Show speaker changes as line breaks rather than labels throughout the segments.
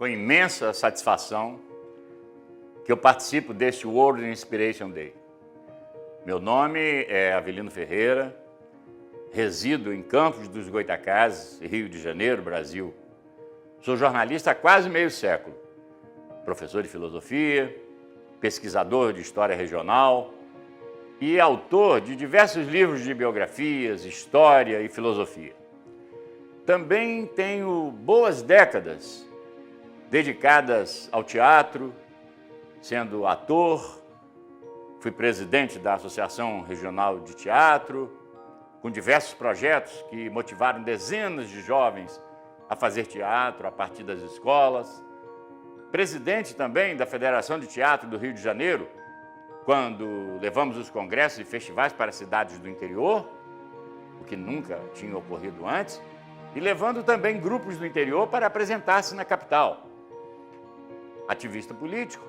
com imensa satisfação que eu participo deste World Inspiration Day. Meu nome é Avelino Ferreira, resido em Campos dos Goytacazes, Rio de Janeiro, Brasil. Sou jornalista há quase meio século, professor de filosofia, pesquisador de história regional e autor de diversos livros de biografias, história e filosofia. Também tenho boas décadas dedicadas ao teatro, sendo ator, fui presidente da Associação Regional de Teatro, com diversos projetos que motivaram dezenas de jovens a fazer teatro a partir das escolas. Presidente também da Federação de Teatro do Rio de Janeiro, quando levamos os congressos e festivais para cidades do interior, o que nunca tinha ocorrido antes, e levando também grupos do interior para apresentar-se na capital. Ativista político,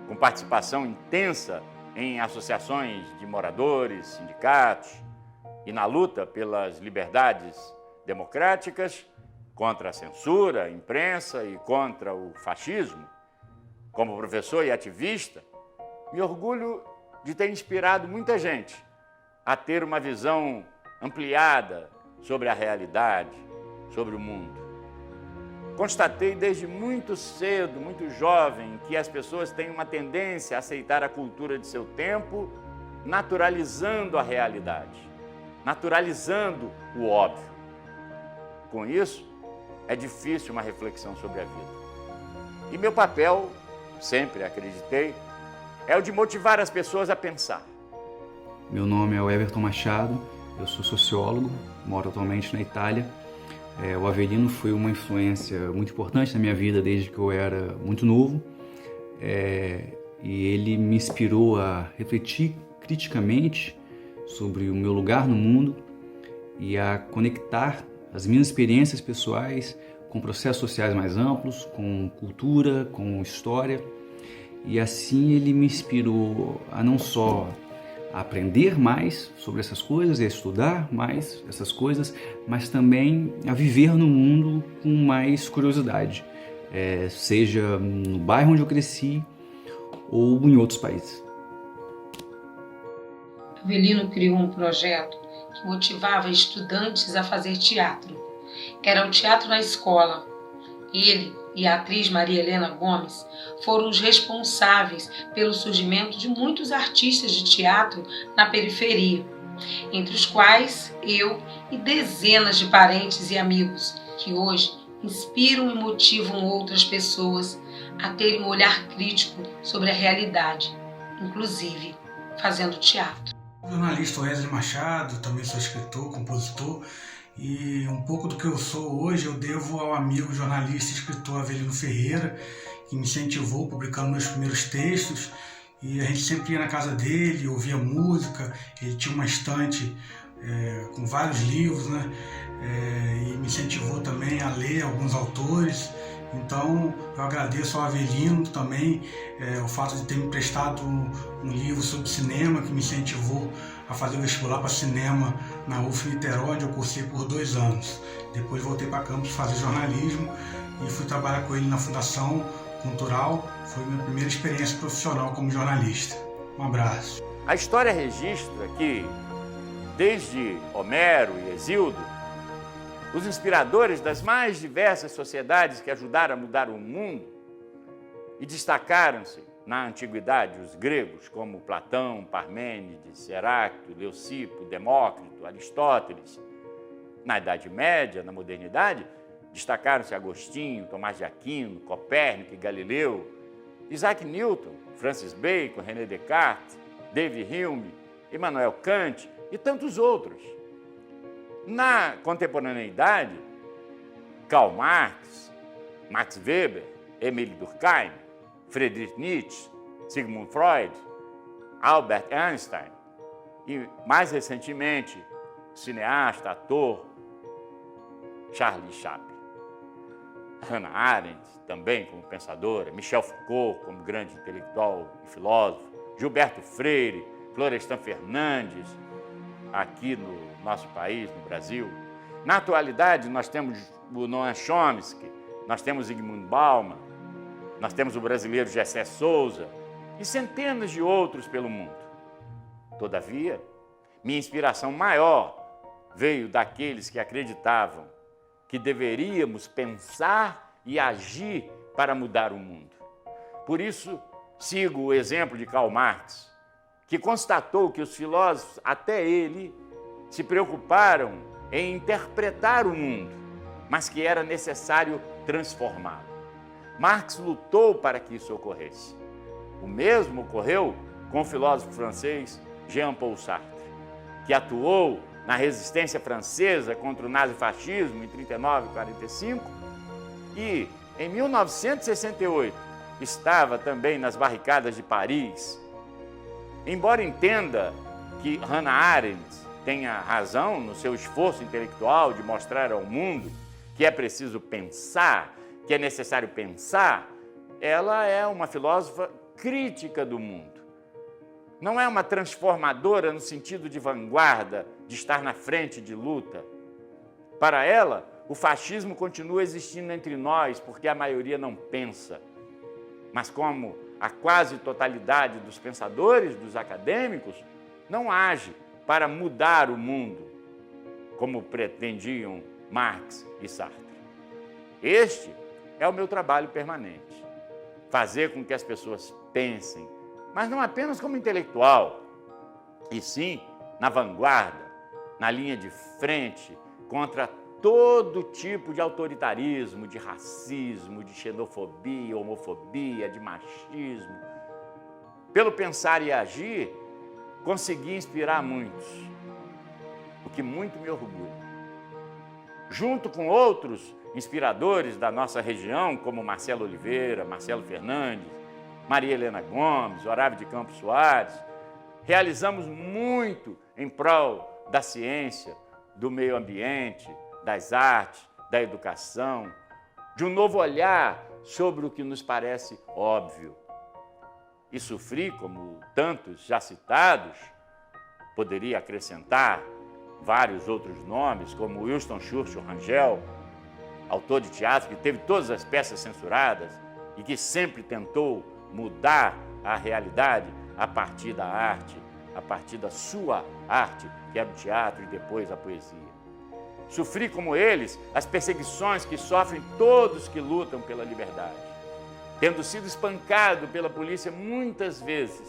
com participação intensa em associações de moradores, sindicatos e na luta pelas liberdades democráticas, contra a censura, a imprensa e contra o fascismo. Como professor e ativista, me orgulho de ter inspirado muita gente a ter uma visão ampliada sobre a realidade, sobre o mundo. Constatei desde muito cedo, muito jovem, que as pessoas têm uma tendência a aceitar a cultura de seu tempo, naturalizando a realidade, naturalizando o óbvio. Com isso, é difícil uma reflexão sobre a vida. E meu papel, sempre acreditei, é o de motivar as pessoas a pensar.
Meu nome é Everton Machado, eu sou sociólogo, moro atualmente na Itália. O Avelino foi uma influência muito importante na minha vida desde que eu era muito novo. E ele me inspirou a refletir criticamente sobre o meu lugar no mundo e a conectar as minhas experiências pessoais com processos sociais mais amplos, com cultura, com história. E assim ele me inspirou a não só a aprender mais sobre essas coisas e a estudar mais essas coisas, mas também a viver no mundo com mais curiosidade, seja no bairro onde eu cresci ou em outros países.
Avelino criou um projeto que motivava estudantes a fazer teatro. Era o Teatro na Escola. Ele e a atriz Maria Helena Gomes foram os responsáveis pelo surgimento de muitos artistas de teatro na periferia, entre os quais eu e dezenas de parentes e amigos que hoje inspiram e motivam outras pessoas a terem um olhar crítico sobre a realidade, inclusive fazendo teatro.
O jornalista Wesley Machado, também sou escritor, compositor, e um pouco do que eu sou hoje eu devo ao amigo jornalista e escritor Avelino Ferreira, que me incentivou publicando meus primeiros textos, e a gente sempre ia na casa dele, ouvia música, ele tinha uma estante com vários livros, né? E me incentivou também a ler alguns autores. Então eu agradeço ao Avelino também o fato de ter me prestado um livro sobre cinema, que me incentivou a fazer o vestibular para cinema na UF Niterói, onde eu cursei por 2 anos. Depois voltei para Campos fazer jornalismo e fui trabalhar com ele na Fundação Cultural. Foi minha primeira experiência profissional como jornalista. Um abraço.
A história registra que, desde Homero e Hesíodo, os inspiradores das mais diversas sociedades que ajudaram a mudar o mundo e destacaram-se na antiguidade os gregos como Platão, Parmênides, Heráclito, Leucipo, Demócrito, Aristóteles. Na Idade Média, na modernidade, destacaram-se Agostinho, Tomás de Aquino, Copérnico e Galileu, Isaac Newton, Francis Bacon, René Descartes, David Hume, Immanuel Kant e tantos outros. Na contemporaneidade, Karl Marx, Max Weber, Emile Durkheim, Friedrich Nietzsche, Sigmund Freud, Albert Einstein e, mais recentemente, o cineasta, ator Charlie Chaplin. Hannah Arendt, também como pensadora, Michel Foucault como grande intelectual e filósofo, Gilberto Freire, Florestan Fernandes, aqui no nosso país, no Brasil. Na atualidade, nós temos o Noam Chomsky, nós temos Zygmunt Bauman, nós temos o brasileiro Gessé Souza e centenas de outros pelo mundo. Todavia, minha inspiração maior veio daqueles que acreditavam que deveríamos pensar e agir para mudar o mundo. Por isso, sigo o exemplo de Karl Marx, que constatou que os filósofos, até ele, se preocuparam em interpretar o mundo, mas que era necessário transformá-lo. Marx lutou para que isso ocorresse. O mesmo ocorreu com o filósofo francês Jean-Paul Sartre, que atuou na resistência francesa contra o nazifascismo em 39 e 45 e, em 1968, estava também nas barricadas de Paris. Embora entenda que Hannah Arendt tenha razão no seu esforço intelectual de mostrar ao mundo que é preciso pensar, que é necessário pensar, ela é uma filósofa crítica do mundo. Não é uma transformadora no sentido de vanguarda, de estar na frente de luta. Para ela, o fascismo continua existindo entre nós porque a maioria não pensa. Mas como a quase totalidade dos pensadores, dos acadêmicos, não age para mudar o mundo, como pretendiam Marx e Sartre. Este é o meu trabalho permanente. Fazer com que as pessoas pensem, mas não apenas como intelectual, e sim na vanguarda, na linha de frente, contra todo tipo de autoritarismo, de racismo, de xenofobia, homofobia, de machismo. Pelo pensar e agir, consegui inspirar muitos, o que muito me orgulha. Junto com outros inspiradores da nossa região, como Marcelo Oliveira, Marcelo Fernandes, Maria Helena Gomes, Otávio de Campos Soares, realizamos muito em prol da ciência, do meio ambiente, das artes, da educação, de um novo olhar sobre o que nos parece óbvio. E sofri, como tantos já citados, poderia acrescentar vários outros nomes, como Winston Churchill Rangel, autor de teatro que teve todas as peças censuradas e que sempre tentou mudar a realidade a partir da arte, a partir da sua arte, que era o teatro e depois a poesia. Sofri, como eles, as perseguições que sofrem todos que lutam pela liberdade, tendo sido espancado pela polícia muitas vezes,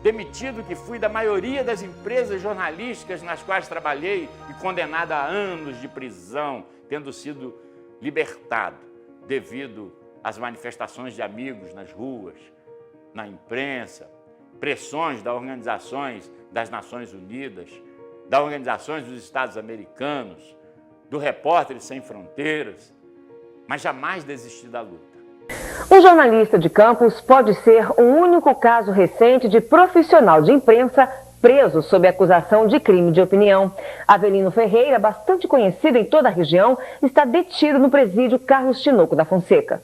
demitido que fui da maioria das empresas jornalísticas nas quais trabalhei e condenado a anos de prisão, tendo sido libertado devido às manifestações de amigos nas ruas, na imprensa, pressões das organizações das Nações Unidas, das organizações dos Estados Americanos, do Repórteres Sem Fronteiras, mas jamais desisti da luta.
Um jornalista de Campos pode ser o único caso recente de profissional de imprensa preso sob acusação de crime de opinião. Avelino Ferreira, bastante conhecido em toda a região, está detido no presídio Carlos Tinoco da Fonseca.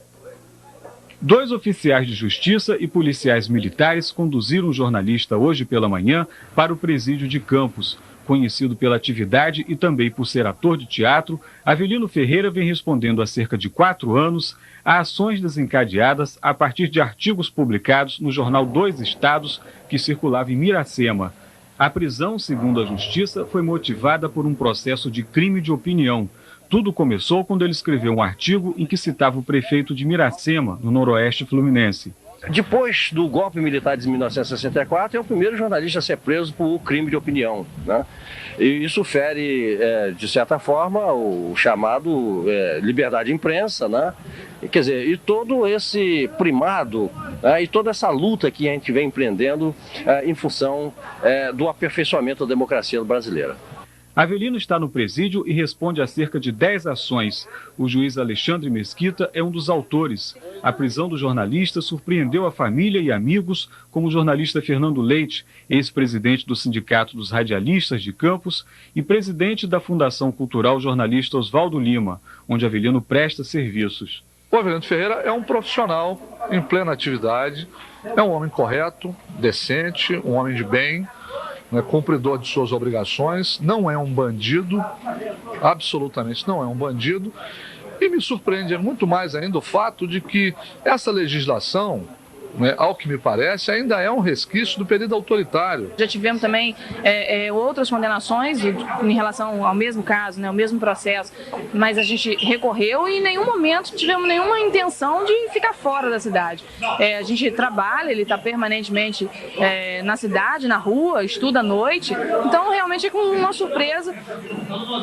2 oficiais de justiça e policiais militares conduziram o jornalista hoje pela manhã para o presídio de Campos. Conhecido pela atividade e também por ser ator de teatro, Avelino Ferreira vem respondendo há cerca de 4 anos a ações desencadeadas a partir de artigos publicados no jornal Dois Estados, que circulava em Miracema. A prisão, segundo a Justiça, foi motivada por um processo de crime de opinião. Tudo começou quando ele escreveu um artigo em que citava o prefeito de Miracema, no noroeste fluminense.
Depois do golpe militar de 1964, é o primeiro jornalista a ser preso por crime de opinião, né? E isso fere, de certa forma, o chamado liberdade de imprensa, né? Quer dizer, e todo esse primado, e toda essa luta que a gente vem empreendendo em função do aperfeiçoamento da democracia brasileira.
Avelino está no presídio e responde a cerca de 10 ações. O juiz Alexandre Mesquita é um dos autores. A prisão do jornalista surpreendeu a família e amigos, como o jornalista Fernando Leite, ex-presidente do Sindicato dos Radialistas de Campos e presidente da Fundação Cultural Jornalista Oswaldo Lima, onde Avelino presta serviços.
O Avelino Ferreira é um profissional em plena atividade, é um homem correto, decente, um homem de bem, cumpridor de suas obrigações, não é um bandido, absolutamente não é um bandido, E me surpreende muito mais ainda o fato de que essa legislação, ao que me parece, ainda é um resquício do período autoritário.
Já tivemos também outras condenações em relação ao mesmo caso, ao mesmo processo, mas a gente recorreu e em nenhum momento tivemos nenhuma intenção de ficar fora da cidade. A gente trabalha, ele está permanentemente na cidade, na rua, estuda à noite, então realmente é com uma surpresa,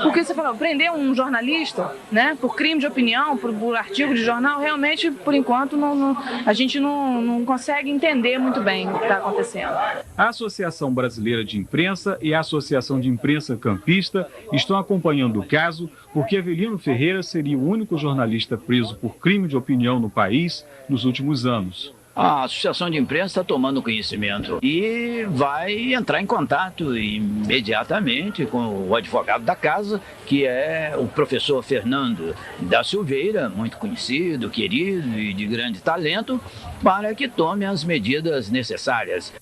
porque você falou, prender um jornalista, por crime de opinião, por artigo de jornal, realmente, por enquanto, a gente não consegue entender muito bem o que está acontecendo.
A Associação Brasileira de Imprensa e a Associação de Imprensa Campista estão acompanhando o caso porque Avelino Ferreira seria o único jornalista preso por crime de opinião no país nos últimos anos.
A Associação de Imprensa está tomando conhecimento e vai entrar em contato imediatamente com o advogado da casa, que é o professor Fernando da Silveira, muito conhecido, querido e de grande talento, para que tome as medidas necessárias.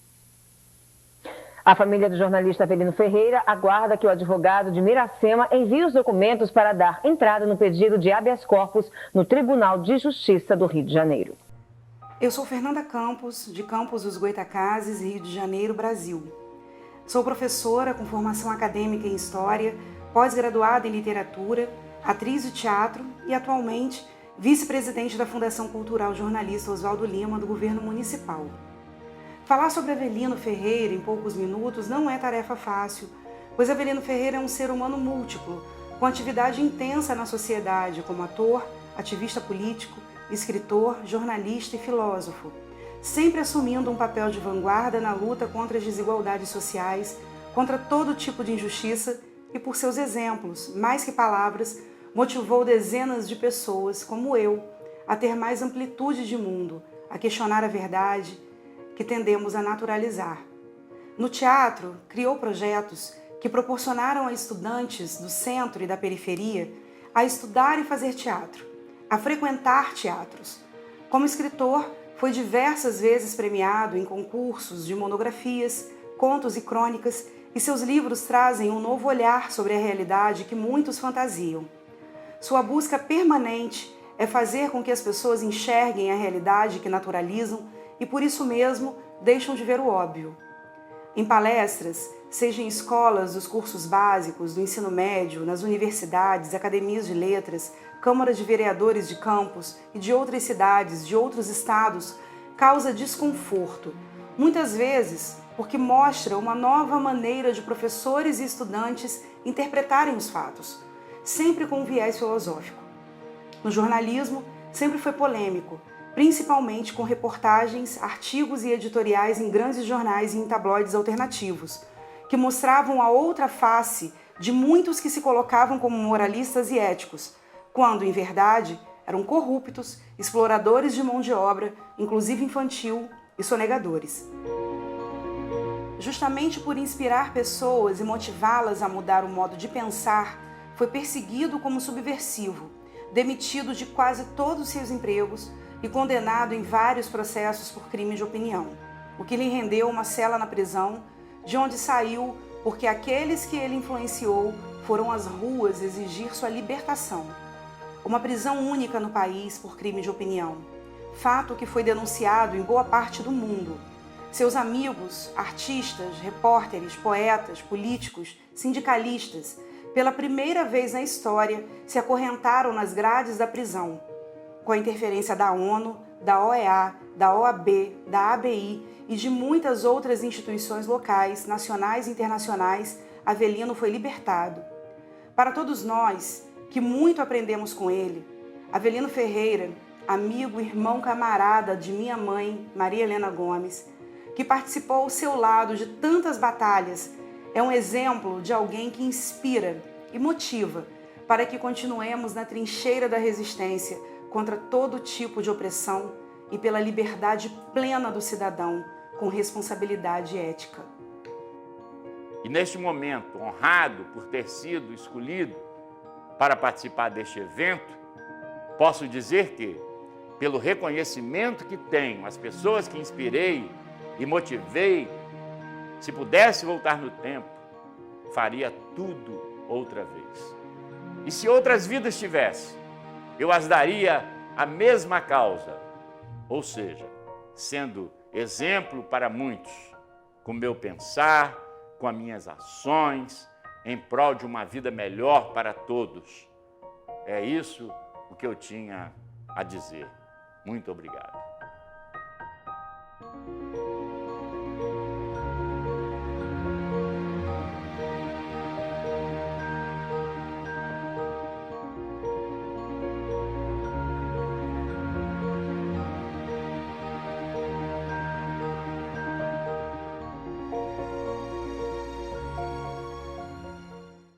A família do jornalista Avelino Ferreira aguarda que o advogado de Miracema envie os documentos para dar entrada no pedido de habeas corpus no Tribunal de Justiça do Rio de Janeiro.
Eu sou Fernanda Campos, de Campos dos Goytacazes, Rio de Janeiro, Brasil. Sou professora com formação acadêmica em História, pós-graduada em Literatura, atriz de teatro e, atualmente, vice-presidente da Fundação Cultural Jornalista Oswaldo Lima, do Governo Municipal. Falar sobre Avelino Ferreira em poucos minutos não é tarefa fácil, pois Avelino Ferreira é um ser humano múltiplo, com atividade intensa na sociedade como ator, ativista político, escritor, jornalista e filósofo, sempre assumindo um papel de vanguarda na luta contra as desigualdades sociais, contra todo tipo de injustiça e, por seus exemplos, mais que palavras, motivou dezenas de pessoas, como eu, a ter mais amplitude de mundo, a questionar a verdade que tendemos a naturalizar. No teatro, criou projetos que proporcionaram a estudantes do centro e da periferia a estudar e fazer teatro, a frequentar teatros. Como escritor, foi diversas vezes premiado em concursos de monografias, contos e crônicas, e seus livros trazem um novo olhar sobre a realidade que muitos fantasiam. Sua busca permanente é fazer com que as pessoas enxerguem a realidade que naturalizam e, por isso mesmo, deixam de ver o óbvio. Em palestras, seja em escolas dos cursos básicos, do ensino médio, nas universidades, academias de letras, câmaras de vereadores de Campos e de outras cidades, de outros estados, causa desconforto, muitas vezes porque mostra uma nova maneira de professores e estudantes interpretarem os fatos, sempre com um viés filosófico. No jornalismo, sempre foi polêmico, principalmente com reportagens, artigos e editoriais em grandes jornais e em tabloides alternativos, que mostravam a outra face de muitos que se colocavam como moralistas e éticos, quando, em verdade, eram corruptos, exploradores de mão de obra, inclusive infantil, e sonegadores. Justamente por inspirar pessoas e motivá-las a mudar o modo de pensar, foi perseguido como subversivo, demitido de quase todos os seus empregos e condenado em vários processos por crime de opinião, o que lhe rendeu uma cela na prisão, de onde saiu porque aqueles que ele influenciou foram às ruas exigir sua libertação. Uma prisão única no país por crime de opinião, fato que foi denunciado em boa parte do mundo. Seus amigos, artistas, repórteres, poetas, políticos, sindicalistas, pela primeira vez na história, se acorrentaram nas grades da prisão, com a interferência da ONU, da OEA, da OAB, da ABI e de muitas outras instituições locais, nacionais e internacionais. Avelino foi libertado. Para todos nós, que muito aprendemos com ele, Avelino Ferreira, amigo, irmão, camarada de minha mãe, Maria Helena Gomes, que participou ao seu lado de tantas batalhas, é um exemplo de alguém que inspira e motiva para que continuemos na trincheira da resistência contra todo tipo de opressão e pela liberdade plena do cidadão com responsabilidade ética.
E neste momento, honrado por ter sido escolhido para participar deste evento, posso dizer que, pelo reconhecimento que tenho, as pessoas que inspirei e motivei, se pudesse voltar no tempo, faria tudo outra vez. E se outras vidas tivesse, eu as daria à mesma causa, ou seja, sendo exemplo para muitos, com meu pensar, com as minhas ações, em prol de uma vida melhor para todos. É isso o que eu tinha a dizer. Muito obrigado.